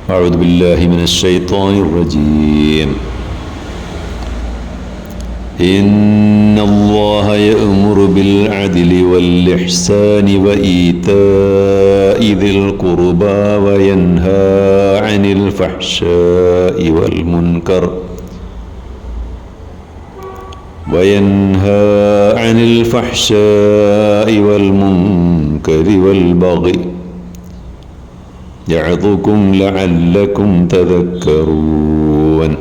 أعوذ بالله من الشيطان الرجيم. إن الله يأمر بالعدل والإحسان وإيتاء ذي القربى وينهى عن الفحشاء والمنكر والبغي يعظكم لعلكم تذكرون.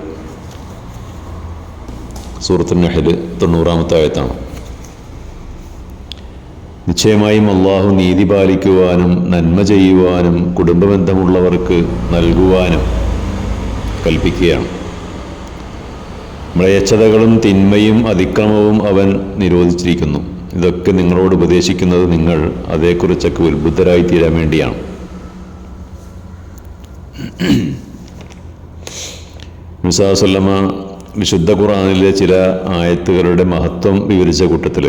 സൂറത്തുൽ നഹ്ൽ 90-ാമത്തെ ആയത്താണ്. നിശ്ചയമായും അള്ളാഹു നീതി പാലിക്കുവാനും നന്മ ചെയ്യുവാനും കുടുംബബന്ധമുള്ളവർക്ക് നൽകുവാനും കൽപ്പിക്കുകയാണ്. മ്ലേച്ഛതകളും തിന്മയും അതിക്രമവും അവൻ നിരോധിച്ചിരിക്കുന്നു. ഇതൊക്കെ നിങ്ങളോട് ഉപദേശിക്കുന്നത് നിങ്ങൾ അതേക്കുറിച്ചൊക്കെ ഉത്ബുദ്ധരായി തീരാൻ വേണ്ടിയാണ്. മുസാ സല്ലമ വിശുദ്ധ ഖുർആനിലെ ചില ആയത്തുകളുടെ മഹത്വം വിവരിച്ച കൂട്ടത്തിൽ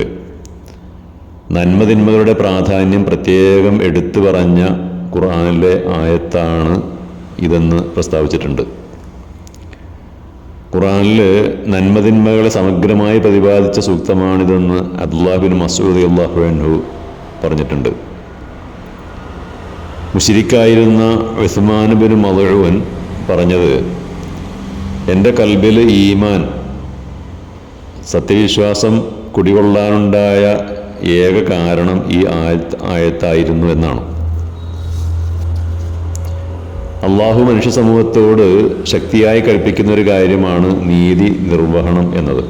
നന്മതിന്മകളുടെ പ്രാധാന്യം പ്രത്യേകം എടുത്തു പറഞ്ഞ ഖുർആനിലെ ആയത്താണ് ഇതെന്ന് പ്രസ്താവിച്ചിട്ടുണ്ട്. ഖുർആനിൽ നന്മതിന്മകളെ സമഗ്രമായി പ്രതിപാദിച്ച സൂക്തമാണിതെന്ന് അബ്ദുല്ലാഹ് ബിൻ മസ്ഊദ് റളിയല്ലാഹു അൻഹു പറഞ്ഞിട്ടുണ്ട്. മുശ്രിക്കായിരുന്ന ഉസ്മാൻ ബിൻ മദ്ഊൻ പറഞ്ഞത്, എൻ്റെ കൽബിൽ ഈമാൻ സത്യവിശ്വാസം കുടികൊള്ളാനുണ്ടായ ഏക കാരണം ഈ ആയത്തായിരുന്നു എന്നാണ്. അള്ളാഹു മനുഷ്യ സമൂഹത്തോട് ശക്തിയായി കൽപ്പിക്കുന്ന ഒരു കാര്യമാണ് നീതി നിർവഹണം എന്നത്.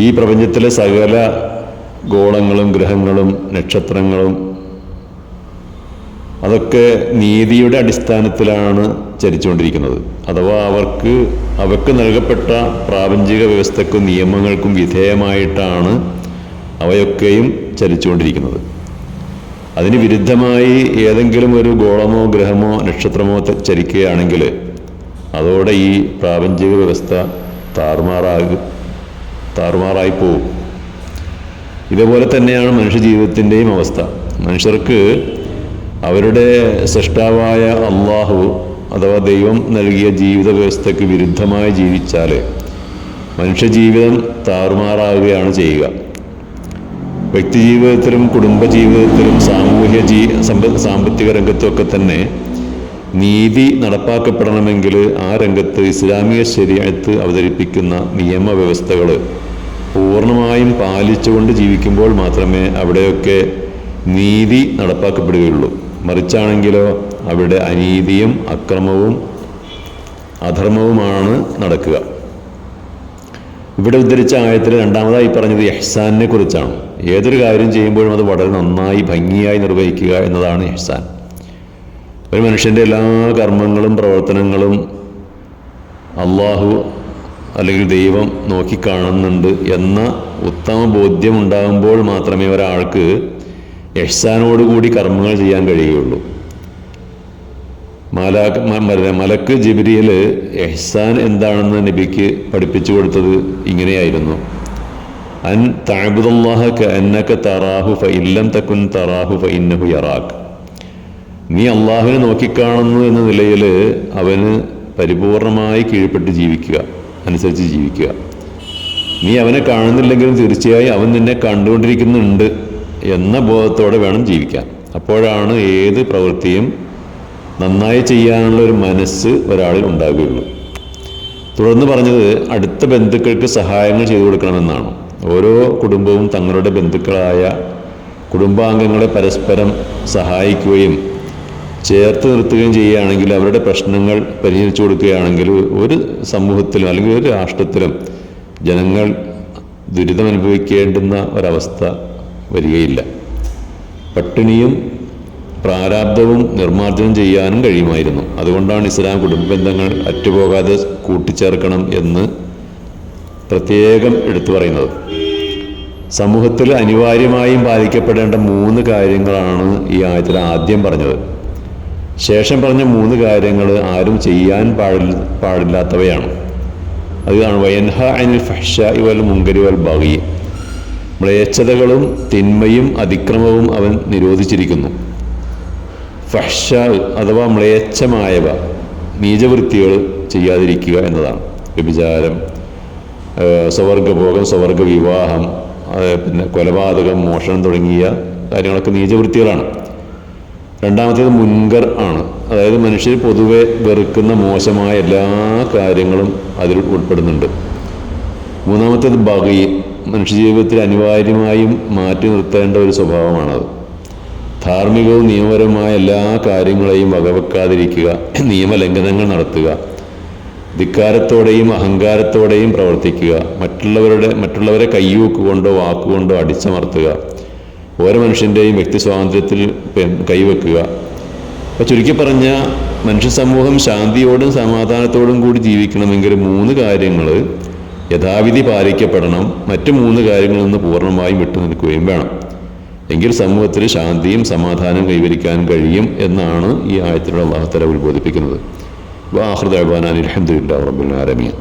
ഈ പ്രപഞ്ചത്തിലെ സകല ഗോളങ്ങളും ഗ്രഹങ്ങളും നക്ഷത്രങ്ങളും അതൊക്കെ നീതിയുടെ അടിസ്ഥാനത്തിലാണ് ചലിച്ചുകൊണ്ടിരിക്കുന്നത്. അഥവാ അവർക്ക് നൽകപ്പെട്ട പ്രാപഞ്ചിക വ്യവസ്ഥക്കും നിയമങ്ങൾക്കും വിധേയമായിട്ടാണ് അവയൊക്കെയും ചലിച്ചുകൊണ്ടിരിക്കുന്നത്. അതിന് വിരുദ്ധമായി ഏതെങ്കിലും ഒരു ഗോളമോ ഗ്രഹമോ നക്ഷത്രമോ ചലിക്കുകയാണെങ്കിൽ അതോടെ ഈ പ്രാപഞ്ചിക വ്യവസ്ഥ താറുമാറായി പോകും. ഇതേപോലെ തന്നെയാണ് മനുഷ്യ ജീവിതത്തിൻ്റെയും അവസ്ഥ. മനുഷ്യർക്ക് അവരുടെ സൃഷ്ടാവായ അള്ളാഹു അഥവാ ദൈവം നൽകിയ ജീവിത വ്യവസ്ഥയ്ക്ക് വിരുദ്ധമായി ജീവിച്ചാൽ മനുഷ്യജീവിതം താറുമാറാവുകയാണ് ചെയ്യുക. വ്യക്തിജീവിതത്തിലും കുടുംബജീവിതത്തിലും സാമ്പത്തിക രംഗത്തുമൊക്കെ തന്നെ നീതി നടപ്പാക്കപ്പെടണമെങ്കിൽ ആ രംഗത്ത് ഇസ്ലാമിക ശരീഅത്ത് അവതരിപ്പിക്കുന്ന നിയമവ്യവസ്ഥകൾ പൂർണ്ണമായും പാലിച്ചുകൊണ്ട് ജീവിക്കുമ്പോൾ മാത്രമേ അവിടെയൊക്കെ നീതി നടപ്പാക്കപ്പെടുകയുള്ളൂ. മറിച്ചാണെങ്കിലോ അവിടെ അനീതിയും അക്രമവും അധർമ്മവുമാണ് നടക്കുക. ഇവിടെ ഉദ്ധരിച്ച ആയത്തിൽ രണ്ടാമതായി പറഞ്ഞത് ഇഹ്സാനിനെ കുറിച്ചാണ്. ഏതൊരു കാര്യം ചെയ്യുമ്പോഴും അത് വളരെ നന്നായി ഭംഗിയായി നിർവഹിക്കുക എന്നതാണ് ഇഹ്സാൻ. ഒരു മനുഷ്യൻ്റെ എല്ലാ കർമ്മങ്ങളും പ്രവർത്തനങ്ങളും അള്ളാഹു അല്ലെങ്കിൽ ദൈവം നോക്കിക്കാണുന്നുണ്ട് എന്ന ഉത്തമ ബോധ്യം ഉണ്ടാകുമ്പോൾ മാത്രമേ ഒരാൾക്ക് ഇഹ്സാനോടുകൂടി കർമ്മങ്ങൾ ചെയ്യാൻ കഴിയുകയുള്ളൂ. മലക്ക് ജിബ്രീൽ ഇഹ്സാൻ എന്താണെന്ന് നബിക്ക് പഠിപ്പിച്ചു കൊടുത്തത് ഇങ്ങനെയായിരുന്നു: അൻ തഅബ്ദുല്ലാഹ കഅന്നക തറാഹു ഫഇൻ ലം തകുൻ തറാഹു ഫഇന്നഹു യറാക്. നീ അള്ളാഹുവിനെ നോക്കിക്കാണുന്നു എന്ന നിലയിൽ അവന് പരിപൂർണമായി കീഴ്പ്പെട്ട് ജീവിക്കുക, അനുസരിച്ച് ജീവിക്കുക. നീ അവനെ കാണുന്നില്ലെങ്കിലും തീർച്ചയായും അവൻ നിന്നെ കണ്ടുകൊണ്ടിരിക്കുന്നുണ്ട് എന്ന ബോധത്തോടെ വേണം ജീവിക്കാൻ. അപ്പോഴാണ് ഏത് പ്രവൃത്തിയും നന്നായി ചെയ്യാനുള്ള ഒരു മനസ്സ് ഒരാളിൽ ഉണ്ടാകുകയുള്ളൂ. തുടർന്ന് പറഞ്ഞത് അടുത്ത ബന്ധുക്കൾക്ക് സഹായങ്ങൾ ചെയ്തു കൊടുക്കണമെന്നാണ്. ഓരോ കുടുംബവും തങ്ങളുടെ ബന്ധുക്കളായ കുടുംബാംഗങ്ങളെ പരസ്പരം സഹായിക്കുകയും ചേർത്ത് നിർത്തുകയും ചെയ്യുകയാണെങ്കിൽ, അവരുടെ പ്രശ്നങ്ങൾ പരിഹരിച്ചു കൊടുക്കുകയാണെങ്കിൽ ഒരു സമൂഹത്തിലും അല്ലെങ്കിൽ ഒരു രാഷ്ട്രത്തിലും ജനങ്ങൾ ദുരിതമനുഭവിക്കേണ്ടുന്ന ഒരവസ്ഥ വരികയില്ല. പട്ടിണിയും പ്രാരാബ്ധവും നിർമ്മാർജ്ജനം ചെയ്യാനും കഴിയുമായിരുന്നു. അതുകൊണ്ടാണ് ഇസ്ലാം കുടുംബബന്ധങ്ങൾ അറ്റുപോകാതെ കൂട്ടിച്ചേർക്കണം എന്ന് പ്രത്യേകം എടുത്തു പറയുന്നത്. സമൂഹത്തിൽ അനിവാര്യമായും പാലിക്കപ്പെടേണ്ട 3 കാര്യങ്ങളാണ് ഈ ആയത്തിൽ ആദ്യം പറഞ്ഞത്. ശേഷം പറഞ്ഞ 3 കാര്യങ്ങൾ ആരും ചെയ്യാൻ പാടില്ലാത്തവയാണ്. അതാണ് വയൻഹ അനിൽ ഫഹ്ശാഇ വൽ മുൻകരി വൽ ബഗി. മ്ലേച്ഛതകളും തിന്മയും അതിക്രമവും അവൻ നിരോധിച്ചിരിക്കുന്നു. ഫഹ്ഷ അഥവാ മ്ലേച്ഛമായവ, നീചവൃത്തികൾ ചെയ്യാതിരിക്കുക എന്നതാണ്. വ്യഭിചാരം, സ്വവർഗഭോഗം, സ്വവർഗ വിവാഹം, പിന്നെ കൊലപാതകം, മോഷണം തുടങ്ങിയ കാര്യങ്ങളൊക്കെ നീചവൃത്തികളാണ്. രണ്ടാമത്തേത് മുൻകർ ആണ്. അതായത് മനുഷ്യർ പൊതുവെ വെറുക്കുന്ന മോശമായ എല്ലാ കാര്യങ്ങളും അതിൽ ഉൾപ്പെടുന്നുണ്ട്. മൂന്നാമത്തേത് ബഗി, മനുഷ്യജീവിതത്തിൽ അനിവാര്യമായും മാറ്റി നിർത്തേണ്ട ഒരു സ്വഭാവമാണത്. ധാർമ്മികവും നിയമപരവുമായ എല്ലാ കാര്യങ്ങളെയും വകവെക്കാതിരിക്കുക, നിയമലംഘനങ്ങൾ നടത്തുക, ധിക്കാരത്തോടെയും അഹങ്കാരത്തോടെയും പ്രവർത്തിക്കുക, മറ്റുള്ളവരെ കയ്യൂക്കുകൊണ്ടോ വാക്കുകൊണ്ടോ അടിച്ചമർത്തുക, ഓരോ മനുഷ്യൻ്റെയും വ്യക്തി സ്വാതന്ത്ര്യത്തിൽ കൈവെക്കുക. അപ്പോൾ ചുരുക്കി പറഞ്ഞ മനുഷ്യ സമൂഹം ശാന്തിയോടും സമാധാനത്തോടും കൂടി ജീവിക്കണമെങ്കിൽ 3 കാര്യങ്ങൾ യഥാവിധി പാലിക്കപ്പെടണം. മറ്റു 3 കാര്യങ്ങളിൽ നിന്ന് പൂർണ്ണമായും വിട്ടുനിൽക്കുകയും വേണം. എങ്കിൽ സമൂഹത്തിൽ ശാന്തിയും സമാധാനവും കൈവരിക്കാൻ കഴിയും എന്നാണ് ഈ ആയത്തിലൂടെ അല്ലാഹു തആല ഉത്ബോധിപ്പിക്കുന്നത്. വആഖിറു ദഅ്വാനാ അൽഹംദുലില്ലാഹി റബ്ബിൽ ആലമീൻ.